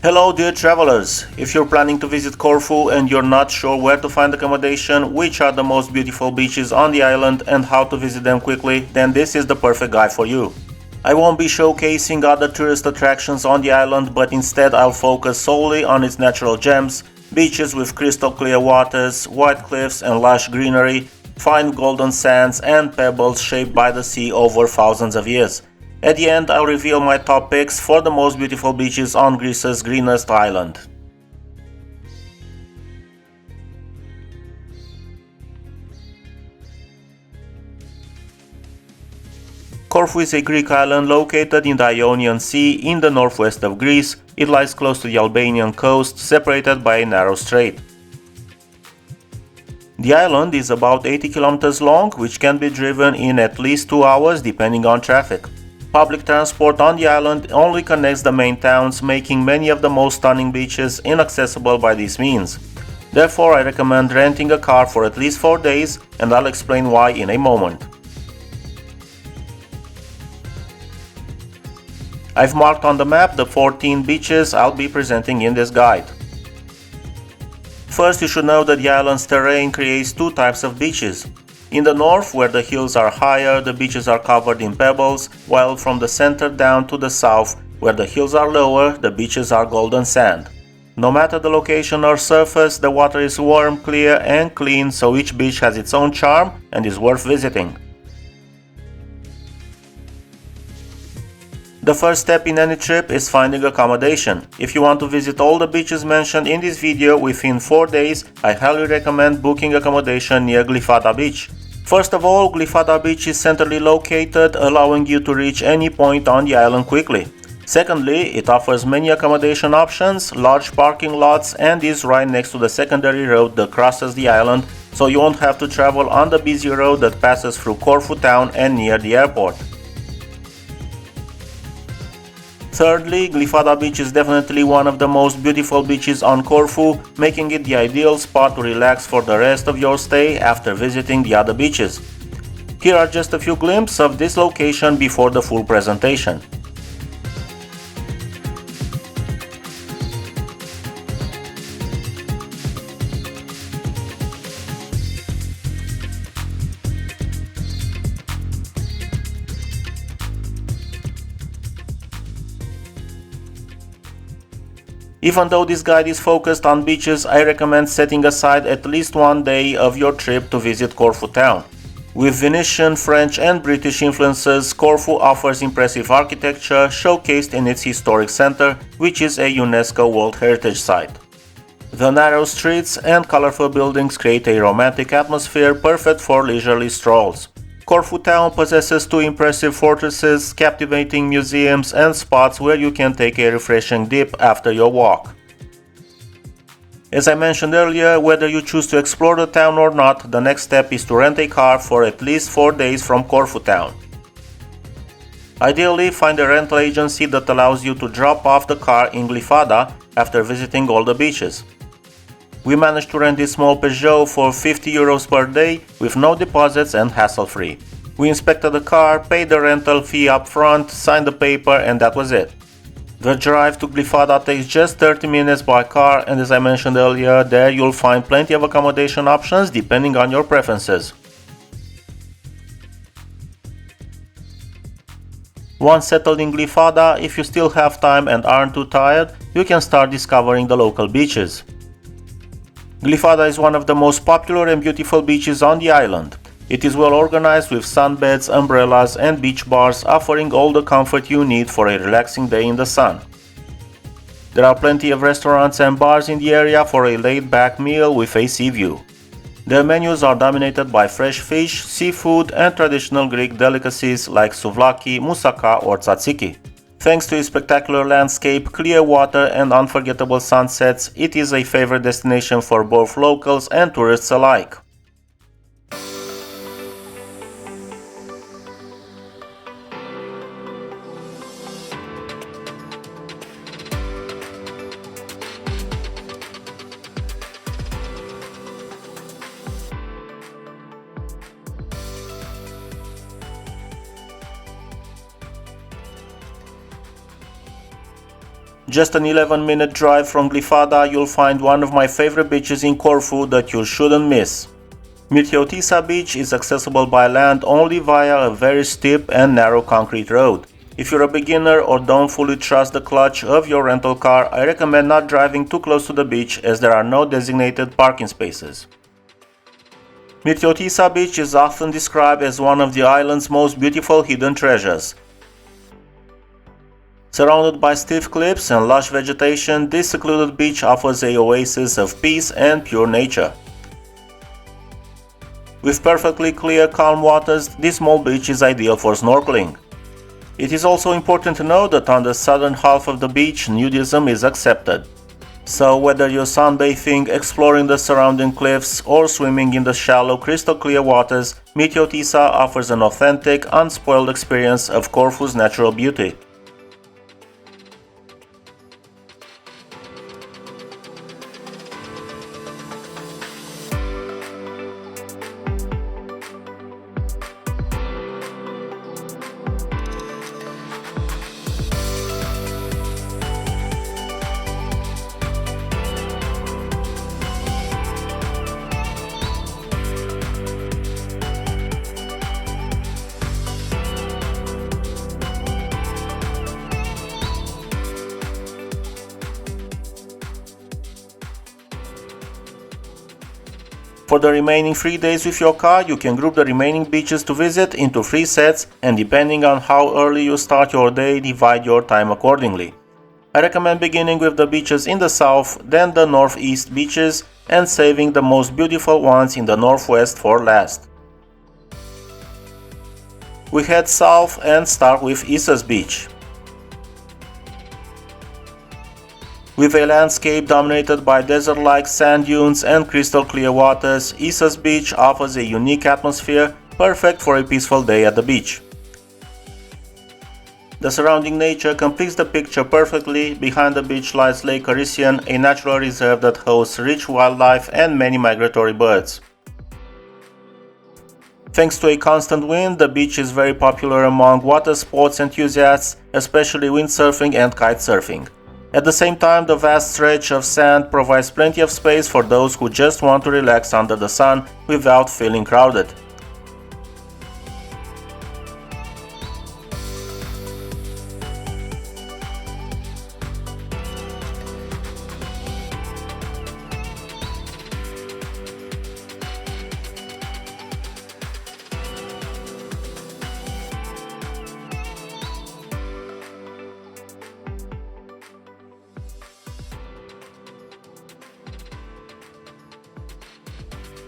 Hello dear travelers! If you're planning to visit Corfu and you're not sure where to find accommodation, which are the most beautiful beaches on the island and how to visit them quickly, then this is the perfect guide for you. I won't be showcasing other tourist attractions on the island, but instead I'll focus solely on its natural gems, beaches with crystal clear waters, white cliffs and lush greenery, fine golden sands and pebbles shaped by the sea over thousands of years. At the end, I'll reveal my top picks for the most beautiful beaches on Greece's greenest island. Corfu is a Greek island located in the Ionian Sea in the northwest of Greece. It lies close to the Albanian coast, separated by a narrow strait. The island is about 80 kilometers long, which can be driven in at least 2 hours depending on traffic. Public transport on the island only connects the main towns, making many of the most stunning beaches inaccessible by these means. Therefore, I recommend renting a car for at least 4 days, and I'll explain why in a moment. I've marked on the map the 14 beaches I'll be presenting in this guide. First, you should know that the island's terrain creates two types of beaches. In the north, where the hills are higher, the beaches are covered in pebbles, while from the center down to the south, where the hills are lower, the beaches are golden sand. No matter the location or surface, the water is warm, clear and clean, so each beach has its own charm and is worth visiting. The first step in any trip is finding accommodation. If you want to visit all the beaches mentioned in this video within 4 days, I highly recommend booking accommodation near Gada Beach. First of all, Gada Beach is centrally located, allowing you to reach any point on the island quickly. Secondly, it offers many accommodation options, large parking lots, and is right next to the secondary road that crosses the island, so you won't have to travel on the busy road that passes through Corfu Town and near the airport. Thirdly, Gada Beach is definitely one of the most beautiful beaches on Corfu, making it the ideal spot to relax for the rest of your stay after visiting the other beaches. Here are just a few glimpses of this location before the full presentation. Even though this guide is focused on beaches, I recommend setting aside at least 1 day of your trip to visit Corfu Town. With Venetian, French and British influences, Corfu offers impressive architecture showcased in its historic center, which is a UNESCO World Heritage Site. The narrow streets and colorful buildings create a romantic atmosphere perfect for leisurely strolls. Corfu Town possesses 2 impressive fortresses, captivating museums and spots where you can take a refreshing dip after your walk. As I mentioned earlier, whether you choose to explore the town or not, the next step is to rent a car for at least 4 days from Corfu Town. Ideally, find a rental agency that allows you to drop off the car in Glyfada after visiting all the beaches. We managed to rent this small Peugeot for €50 per day with no deposits and hassle-free. We inspected the car, paid the rental fee up front, signed the paper, and that was it. The drive to Glyfada takes just 30 minutes by car, and as I mentioned earlier, there you'll find plenty of accommodation options depending on your preferences. Once settled in Glyfada, if you still have time and aren't too tired, you can start discovering the local beaches. Glyfada is one of the most popular and beautiful beaches on the island. It is well organized with sunbeds, umbrellas and beach bars, offering all the comfort you need for a relaxing day in the sun. There are plenty of restaurants and bars in the area for a laid-back meal with a sea view. Their menus are dominated by fresh fish, seafood and traditional Greek delicacies like souvlaki, moussaka or tzatziki. Thanks to its spectacular landscape, clear water and unforgettable sunsets, it is a favorite destination for both locals and tourists alike. Just an 11-minute drive from Glyfada, you'll find one of my favorite beaches in Corfu that you shouldn't miss. Mithiotissa Beach is accessible by land only via a very steep and narrow concrete road. If you're a beginner or don't fully trust the clutch of your rental car, I recommend not driving too close to the beach as there are no designated parking spaces. Mithiotissa Beach is often described as one of the island's most beautiful hidden treasures. Surrounded by stiff cliffs and lush vegetation, this secluded beach offers an oasis of peace and pure nature. With perfectly clear, calm waters, this small beach is ideal for snorkeling. It is also important to note that on the southern half of the beach, nudism is accepted. So whether you're sunbathing, exploring the surrounding cliffs, or swimming in the shallow, crystal clear waters, Mithiotissa offers an authentic, unspoiled experience of Corfu's natural beauty. For the remaining 3 days with your car, you can group the remaining beaches to visit into 3 sets, and depending on how early you start your day, divide your time accordingly. I recommend beginning with the beaches in the south, then the northeast beaches, and saving the most beautiful ones in the northwest for last. We head south and start with Issa's Beach. With a landscape dominated by desert-like sand dunes and crystal clear waters, Issa's Beach offers a unique atmosphere, perfect for a peaceful day at the beach. The surrounding nature completes the picture perfectly. Behind the beach lies Lake Arisian, a natural reserve that hosts rich wildlife and many migratory birds. Thanks to a constant wind, the beach is very popular among water sports enthusiasts, especially windsurfing and kitesurfing. At the same time, the vast stretch of sand provides plenty of space for those who just want to relax under the sun without feeling crowded.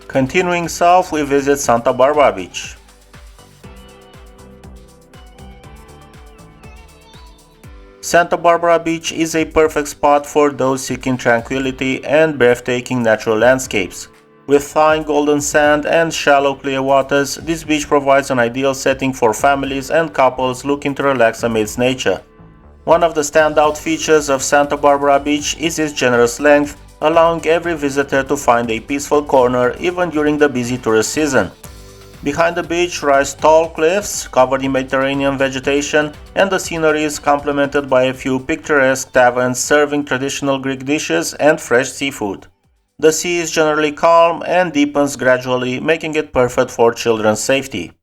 Continuing south, we visit Santa Barbara Beach. Santa Barbara Beach is a perfect spot for those seeking tranquility and breathtaking natural landscapes. With fine golden sand and shallow clear waters, this beach provides an ideal setting for families and couples looking to relax amidst nature. One of the standout features of Santa Barbara Beach is its generous length, allowing every visitor to find a peaceful corner even during the busy tourist season. Behind the beach rise tall cliffs covered in Mediterranean vegetation, and the scenery is complemented by a few picturesque taverns serving traditional Greek dishes and fresh seafood. The sea is generally calm and deepens gradually, making it perfect for children's safety.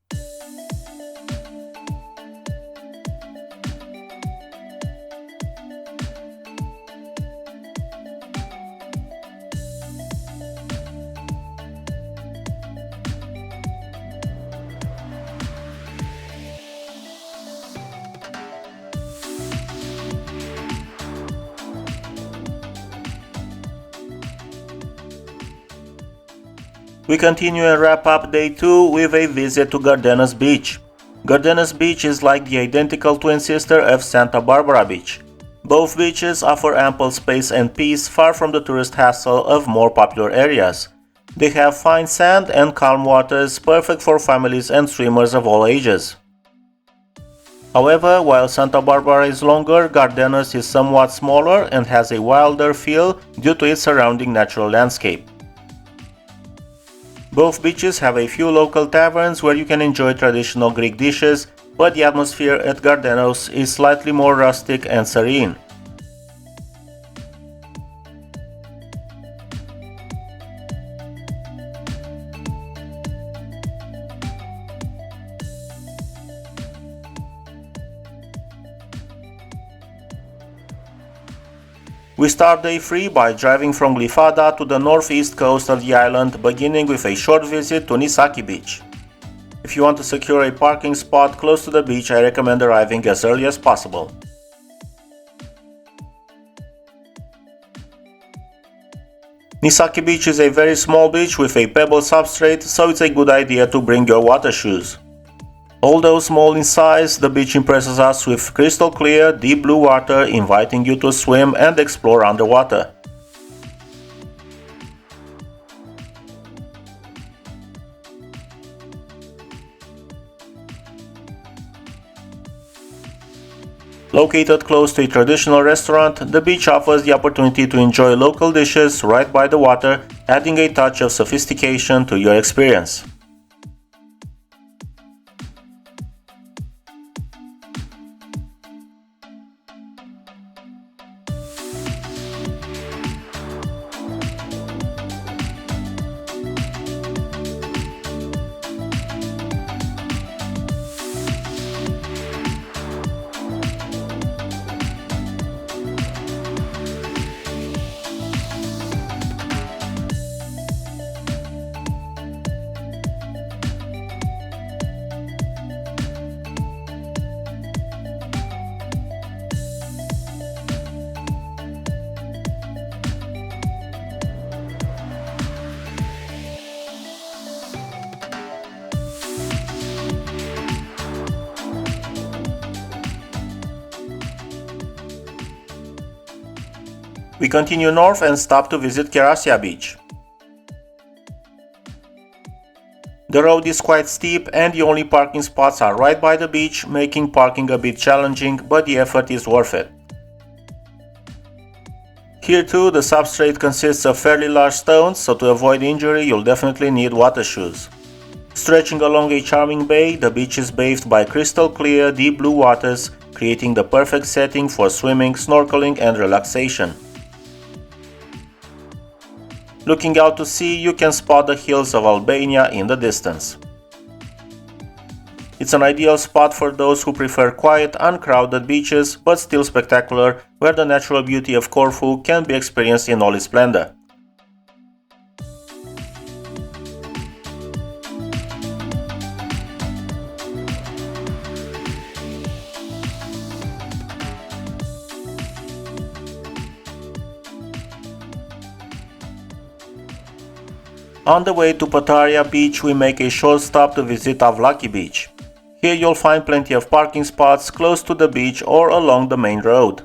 We continue and wrap up day 2 with a visit to Gardenas Beach. Gardenas Beach is like the identical twin sister of Santa Barbara Beach. Both beaches offer ample space and peace, far from the tourist hassle of more popular areas. They have fine sand and calm waters, perfect for families and swimmers of all ages. However, while Santa Barbara is longer, Gardenas is somewhat smaller and has a wilder feel due to its surrounding natural landscape. Both beaches have a few local taverns where you can enjoy traditional Greek dishes, but the atmosphere at Gardenos is slightly more rustic and serene. We start day 3 by driving from Glifada to the northeast coast of the island, beginning with a short visit to Nisaki Beach. If you want to secure a parking spot close to the beach, I recommend arriving as early as possible. Nisaki Beach is a very small beach with a pebble substrate, so it's a good idea to bring your water shoes. Although small in size, the beach impresses us with crystal clear, deep blue water, inviting you to swim and explore underwater. Located close to a traditional restaurant, the beach offers the opportunity to enjoy local dishes right by the water, adding a touch of sophistication to your experience. We continue north and stop to visit Kassia Beach. The road is quite steep and the only parking spots are right by the beach, making parking a bit challenging, but the effort is worth it. Here too, the substrate consists of fairly large stones, so to avoid injury you'll definitely need water shoes. Stretching along a charming bay, the beach is bathed by crystal clear, deep blue waters, creating the perfect setting for swimming, snorkeling and relaxation. Looking out to sea, you can spot the hills of Albania in the distance. It's an ideal spot for those who prefer quiet, uncrowded beaches, but still spectacular, where the natural beauty of Corfu can be experienced in all its splendor. On the way to Pataria Beach, we make a short stop to visit Avlaki Beach. Here you'll find plenty of parking spots close to the beach or along the main road.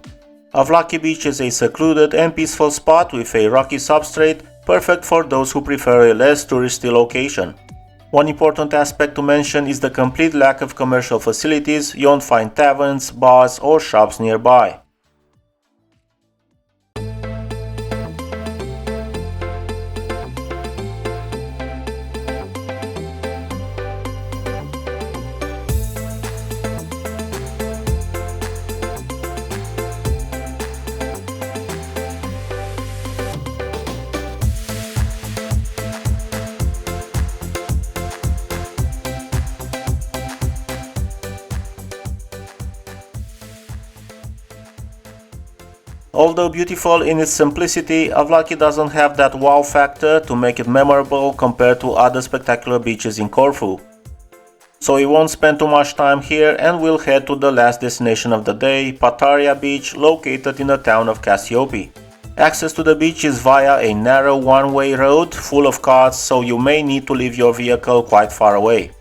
Avlaki Beach is a secluded and peaceful spot with a rocky substrate, perfect for those who prefer a less touristy location. One important aspect to mention is the complete lack of commercial facilities. You won't find taverns, bars or shops nearby. Although beautiful in its simplicity, Avlaki doesn't have that wow factor to make it memorable compared to other spectacular beaches in Corfu. So we won't spend too much time here and we'll head to the last destination of the day, Pataria Beach, located in the town of Kassia. Access to the beach is via a narrow one-way road full of cars, so you may need to leave your vehicle quite far away.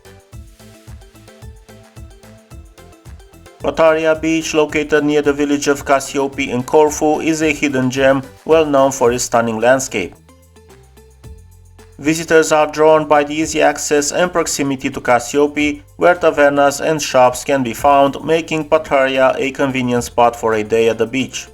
Pataria Beach, located near the village of Kassia in Corfu, is a hidden gem well known for its stunning landscape. Visitors are drawn by the easy access and proximity to Kassia, where tavernas and shops can be found, making Pataria a convenient spot for a day at the beach.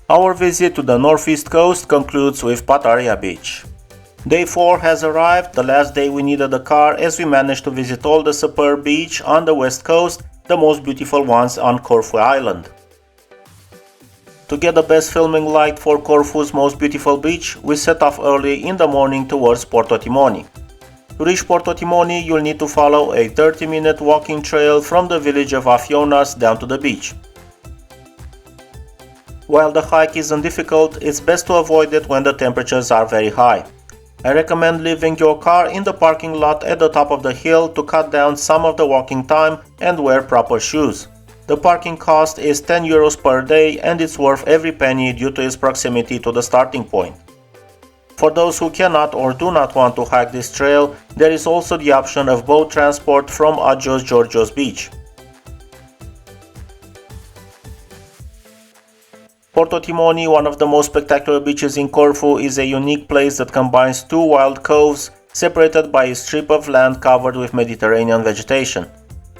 Our visit to the northeast coast concludes with Pataria Beach. Day 4 has arrived, the last day we needed a car, as we managed to visit all the superb beaches on the west coast, the most beautiful ones on Corfu Island. To get the best filming light for Corfu's most beautiful beach, we set off early in the morning towards Porto Timoni. To reach Porto Timoni, you'll need to follow a 30-minute walking trail from the village of Afionas down to the beach. While the hike isn't difficult, it's best to avoid it when the temperatures are very high. I recommend leaving your car in the parking lot at the top of the hill to cut down some of the walking time and wear proper shoes. The parking cost is €10 per day and it's worth every penny due to its proximity to the starting point. For those who cannot or do not want to hike this trail, there is also the option of boat transport from Agios Georgios Beach. Porto Timoni, one of the most spectacular beaches in Corfu, is a unique place that combines two wild coves separated by a strip of land covered with Mediterranean vegetation.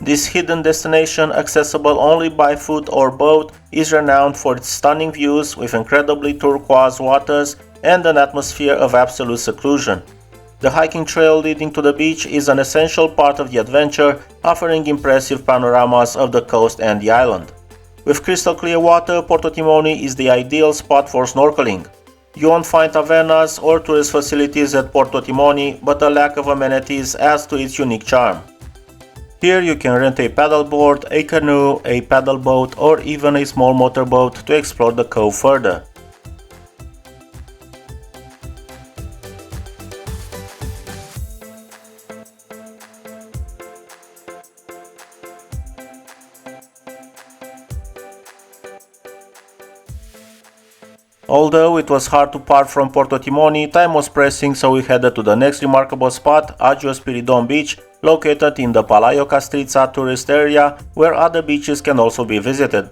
This hidden destination, accessible only by foot or boat, is renowned for its stunning views with incredibly turquoise waters and an atmosphere of absolute seclusion. The hiking trail leading to the beach is an essential part of the adventure, offering impressive panoramas of the coast and the island. With crystal clear water, Porto Timoni is the ideal spot for snorkeling. You won't find tavernas or tourist facilities at Porto Timoni, but a lack of amenities adds to its unique charm. Here you can rent a paddleboard, a canoe, a paddle boat, or even a small motorboat to explore the cove further. Although it was hard to part from Porto Timoni, time was pressing, so we headed to the next remarkable spot, Agios Spiridon Beach, located in the Palaio Castrița tourist area, where other beaches can also be visited.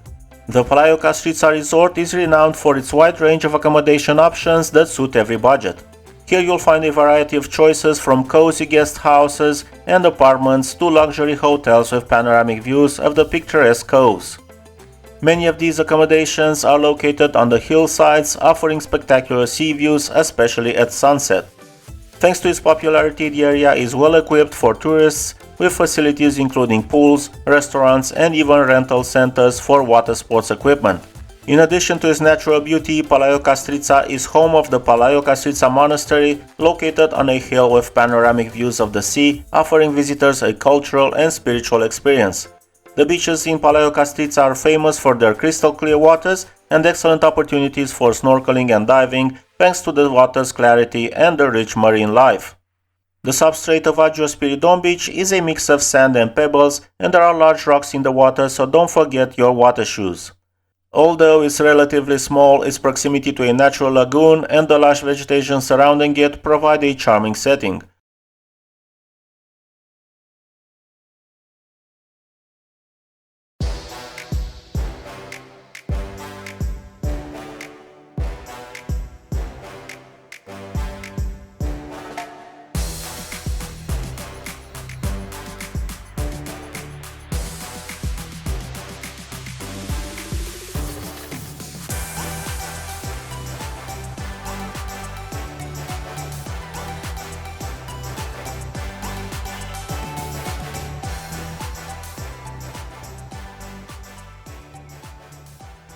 The Palaio Castrița resort is renowned for its wide range of accommodation options that suit every budget. Here you'll find a variety of choices from cozy guest houses and apartments to luxury hotels with panoramic views of the picturesque coves. Many of these accommodations are located on the hillsides, offering spectacular sea views, especially at sunset. Thanks to its popularity, the area is well equipped for tourists, with facilities including pools, restaurants, and even rental centers for water sports equipment. In addition to its natural beauty, Palaio Castrița is home of the Palaio Castrița Monastery, located on a hill with panoramic views of the sea, offering visitors a cultural and spiritual experience. The beaches in Palaio Castrița are famous for their crystal clear waters and excellent opportunities for snorkeling and diving, thanks to the water's clarity and the rich marine life. The substrate of Agios Spiridon Beach is a mix of sand and pebbles, and there are large rocks in the water, so don't forget your water shoes. Although it's relatively small, its proximity to a natural lagoon and the lush vegetation surrounding it provide a charming setting.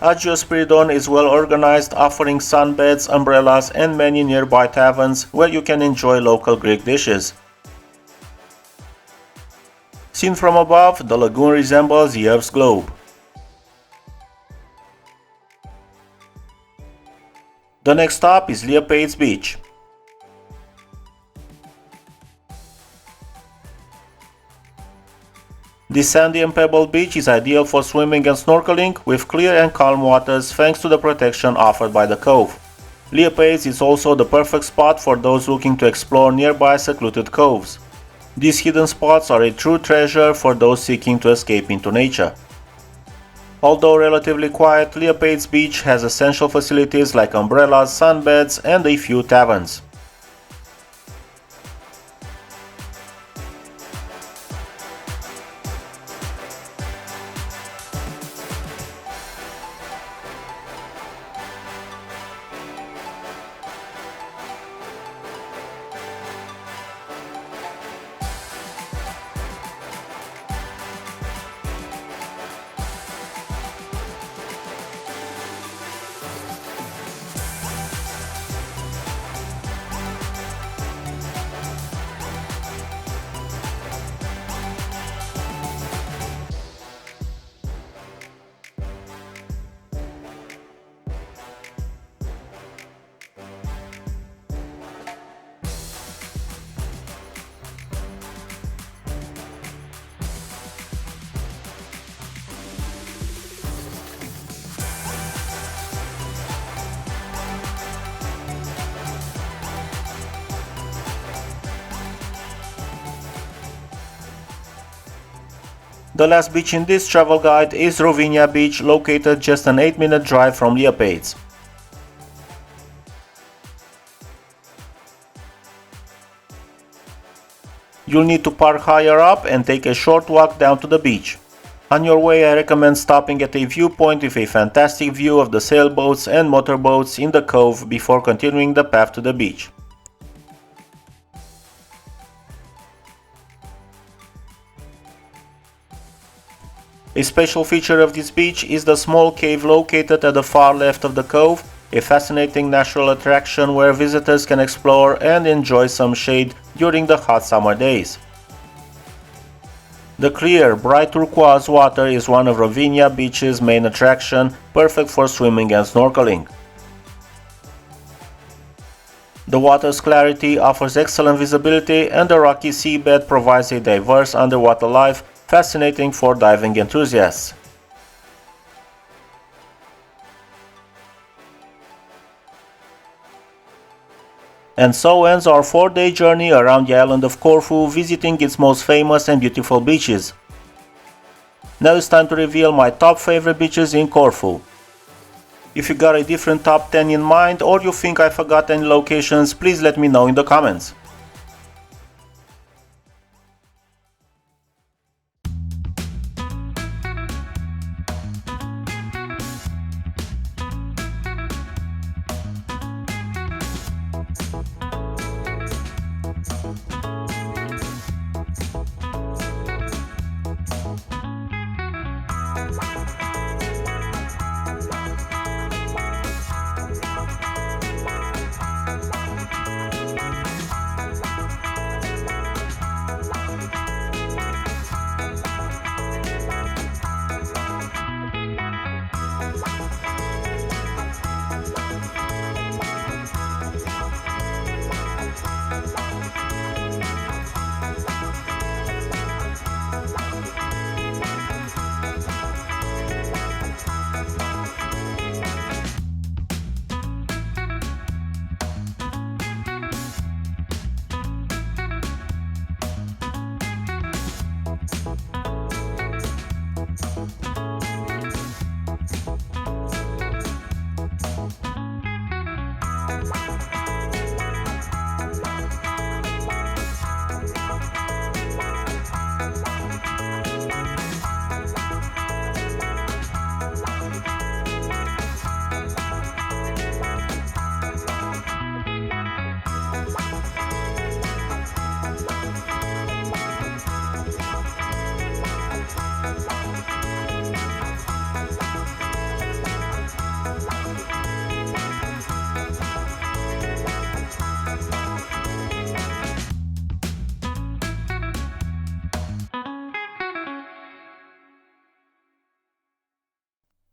Agios Spiridon is well organized, offering sunbeds, umbrellas, and many nearby taverns where you can enjoy local Greek dishes. Seen from above, the lagoon resembles the Earth's globe. The next stop is Lefkas Beach. This sandy and pebbled beach is ideal for swimming and snorkeling, with clear and calm waters thanks to the protection offered by the cove. Lefkas is also the perfect spot for those looking to explore nearby secluded coves. These hidden spots are a true treasure for those seeking to escape into nature. Although relatively quiet, Lefkas Beach has essential facilities like umbrellas, sunbeds, and a few taverns. The last beach in this travel guide is Ravinia Beach, located just an 8-minute drive from Glya. You'll need to park higher up and take a short walk down to the beach. On your way, I recommend stopping at a viewpoint with a fantastic view of the sailboats and motorboats in the cove before continuing the path to the beach. A special feature of this beach is the small cave located at the far left of the cove, a fascinating natural attraction where visitors can explore and enjoy some shade during the hot summer days. The clear, bright turquoise water is one of Ravinia Beach's main attractions, perfect for swimming and snorkeling. The water's clarity offers excellent visibility, and the rocky seabed provides a diverse underwater life, fascinating for diving enthusiasts. And so ends our 4-day journey around the island of Corfu, visiting its most famous and beautiful beaches. Now it's time to reveal my top favorite beaches in Corfu. If you got a different top 10 in mind, or you think I forgot any locations, please let me know in the comments.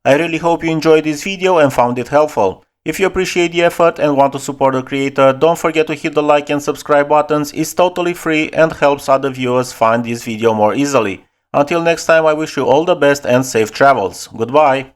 I really hope you enjoyed this video and found it helpful. If you appreciate the effort and want to support the creator, don't forget to hit the like and subscribe buttons. It's totally free and helps other viewers find this video more easily. Until next time, I wish you all the best and safe travels. Goodbye!